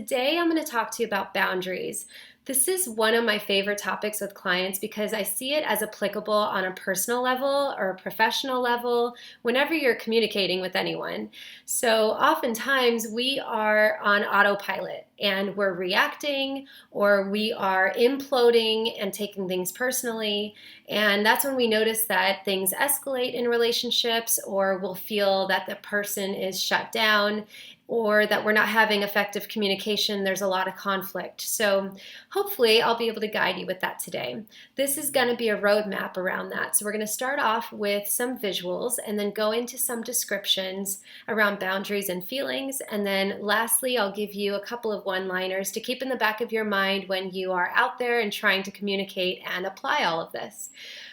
Today, I'm going to talk to you about boundaries. This is one of my favorite topics with clients because I see it as applicable on a personal level or a professional level whenever you're communicating with anyone. So, oftentimes, we are on autopilot and we're reacting or we are imploding and taking things personally. And that's when we notice that things escalate in relationships, or we'll feel that the person is shut down, or that we're not having effective communication. There's a lot of conflict. So hopefully I'll be able to guide you with that today. This is going to be a roadmap around that. So we're going to start off with some visuals and then go into some descriptions around boundaries and feelings. And then lastly, I'll give you a couple of one-liners to keep in the back of your mind when you are out there and trying to communicate and apply all of this.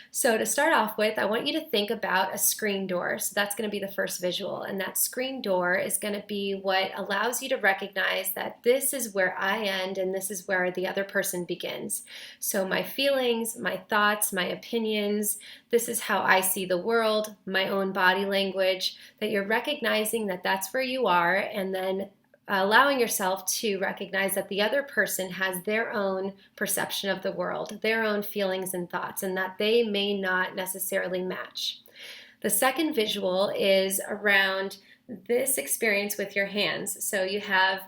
So to start off with, I want you to think about a screen door. So that's going to be the first visual. And that screen door is going to be what allows you to recognize that this is where I end and this is where the other person begins. So my feelings, my thoughts, my opinions, this is how I see the world, my own body language, that you're recognizing that that's where you are, and then allowing yourself to recognize that the other person has their own perception of the world, their own feelings and thoughts, and that they may not necessarily match. The second visual is around this experience with your hands. So you have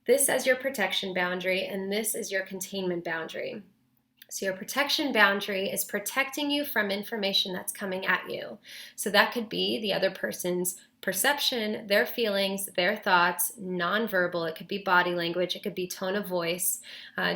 this as your protection boundary, and this is your containment boundary. So your protection boundary is protecting you from information that's coming at you. So that could be the other person's perception, their feelings, their thoughts, nonverbal. It could be body language. It could be tone of voice,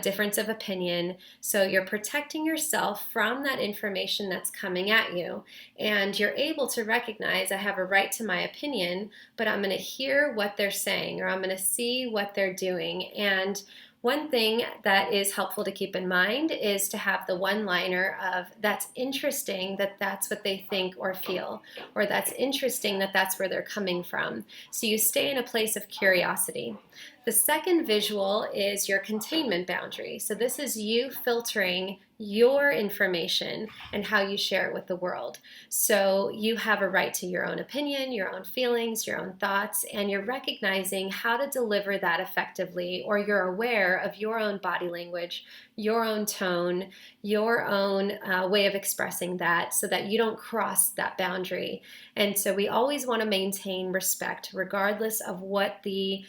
difference of opinion. So you're protecting yourself from that information that's coming at you. And you're able to recognize, I have a right to my opinion, but I'm going to hear what they're saying, or I'm going to see what they're doing. And one thing that is helpful to keep in mind is to have the one-liner of, that's interesting that that's what they think or feel, or that's interesting that that's where they're coming from. So you stay in a place of curiosity. The second visual is your containment boundary. So this is you filtering your information and how you share it with the world. So you have a right to your own opinion, your own feelings, your own thoughts, and you're recognizing how to deliver that effectively, or you're aware of your own body language, your own tone, your own way of expressing that, so that you don't cross that boundary. And so we always want to maintain respect regardless of what the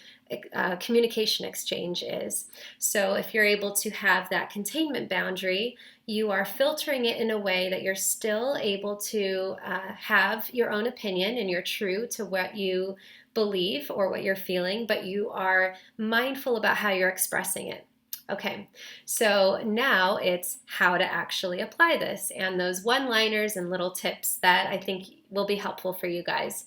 communication exchange is. So if you're able to have that containment boundary, you are filtering it in a way that you're still able to have your own opinion and you're true to what you believe or what you're feeling, but you are mindful about how you're expressing it. Okay, so now it's how to actually apply this and those one-liners and little tips that I think will be helpful for you guys.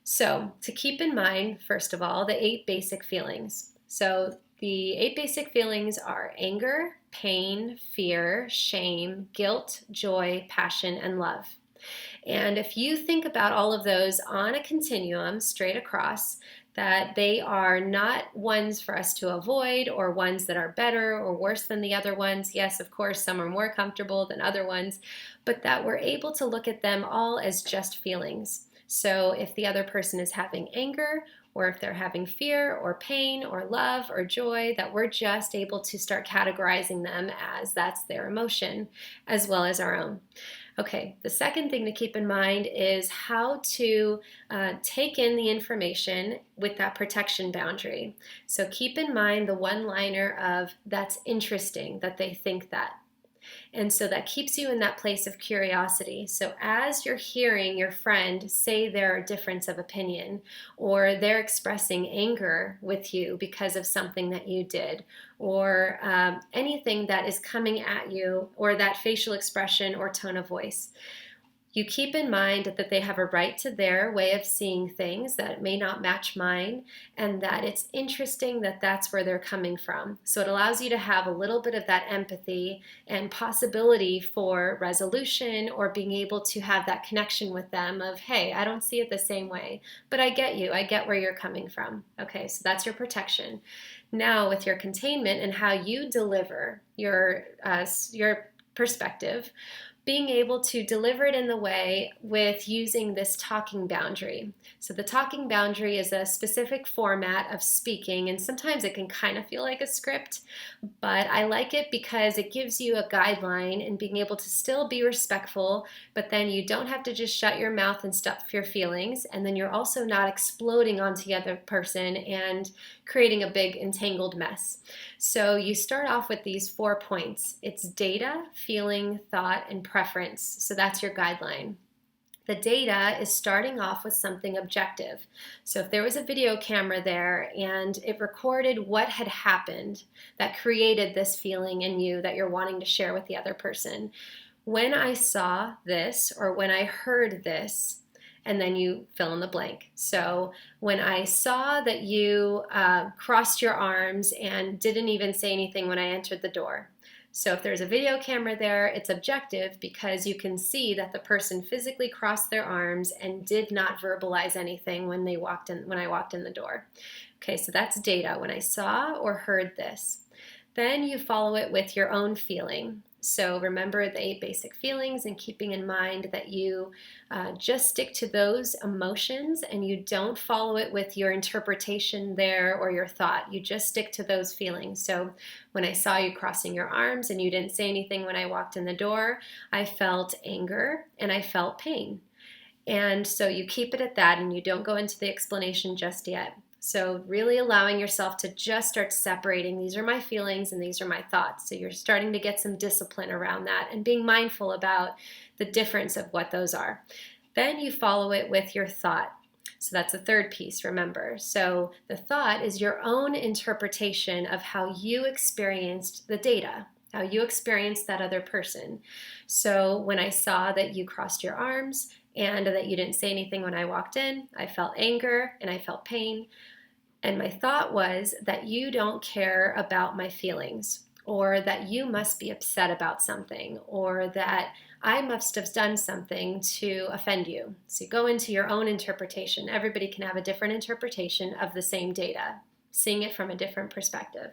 So to keep in mind, first of all, the 8 basic feelings. So the 8 basic feelings are anger, pain, fear, shame, guilt, joy, passion, and love. And if you think about all of those on a continuum straight across, that they are not ones for us to avoid or ones that are better or worse than the other ones. Yes, of course, some are more comfortable than other ones, but that we're able to look at them all as just feelings. So if the other person is having anger, or if they're having fear or pain or love or joy, that we're just able to start categorizing them as that's their emotion as well as our own. Okay, the second thing to keep in mind is how to take in the information with that protection boundary. So keep in mind the one-liner of, that's interesting that they think that. And so that keeps you in that place of curiosity. So as you're hearing your friend say their difference of opinion, or they're expressing anger with you because of something that you did, or anything that is coming at you, or that facial expression or tone of voice, you keep in mind that they have a right to their way of seeing things that may not match mine, and that it's interesting that that's where they're coming from. So it allows you to have a little bit of that empathy and possibility for resolution, or being able to have that connection with them of, hey, I don't see it the same way, but I get you. I get where you're coming from. Okay, so that's your protection. Now with your containment and how you deliver your perspective, being able to deliver it in the way with using this talking boundary. So the talking boundary is a specific format of speaking, and sometimes it can kind of feel like a script, but I like it because it gives you a guideline in being able to still be respectful, but then you don't have to just shut your mouth and stuff your feelings, and then you're also not exploding onto the other person and creating a big entangled mess. So you start off with these 4 points. It's data, feeling, thought, and preference. So that's your guideline. The data is starting off with something objective. So if there was a video camera there and it recorded what had happened that created this feeling in you that you're wanting to share with the other person, when I saw this or when I heard this, and then you fill in the blank. So when I saw that you crossed your arms and didn't even say anything when I entered the door. So if there's a video camera there, it's objective because you can see that the person physically crossed their arms and did not verbalize anything when I walked in the door. Okay, so that's data, when I saw or heard this. Then you follow it with your own feeling. So remember the 8 basic feelings and keeping in mind that you just stick to those emotions and you don't follow it with your interpretation there or your thought. You just stick to those feelings. So when I saw you crossing your arms and you didn't say anything when I walked in the door, I felt anger and I felt pain. And so you keep it at that and you don't go into the explanation just yet. So really allowing yourself to just start separating, these are my feelings and these are my thoughts. So you're starting to get some discipline around that and being mindful about the difference of what those are. Then you follow it with your thought. So that's the third piece, remember. So the thought is your own interpretation of how you experienced the data, how you experienced that other person. So when I saw that you crossed your arms and that you didn't say anything when I walked in, I felt anger and I felt pain. And my thought was that you don't care about my feelings, or that you must be upset about something, or that I must have done something to offend you. So you go into your own interpretation. Everybody can have a different interpretation of the same data, seeing it from a different perspective.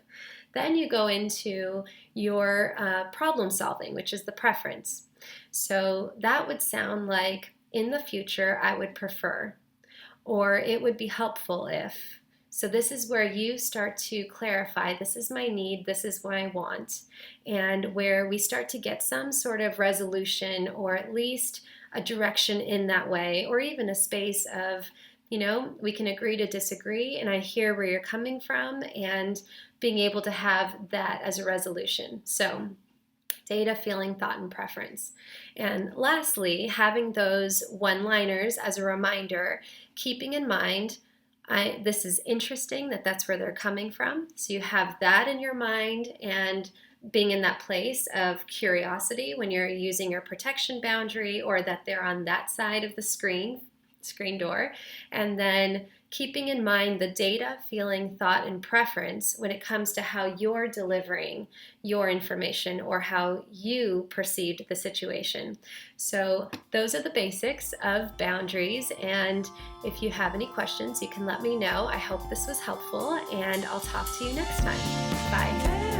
Then you go into your problem solving, which is the preference. So that would sound like, in the future, I would prefer, or it would be helpful if. So this is where you start to clarify, this is my need, this is what I want, and where we start to get some sort of resolution or at least a direction in that way, or even a space of, we can agree to disagree, and I hear where you're coming from, and being able to have that as a resolution. So data, feeling, thought, and preference. And lastly, having those one-liners as a reminder, keeping in mind, this is interesting that that's where they're coming from. So you have that in your mind and being in that place of curiosity when you're using your protection boundary or that they're on that side of the screen door. And then keeping in mind the data, feeling, thought, and preference when it comes to how you're delivering your information or how you perceived the situation. So those are the basics of boundaries, and if you have any questions, you can let me know. I hope this was helpful, and I'll talk to you next time. Bye.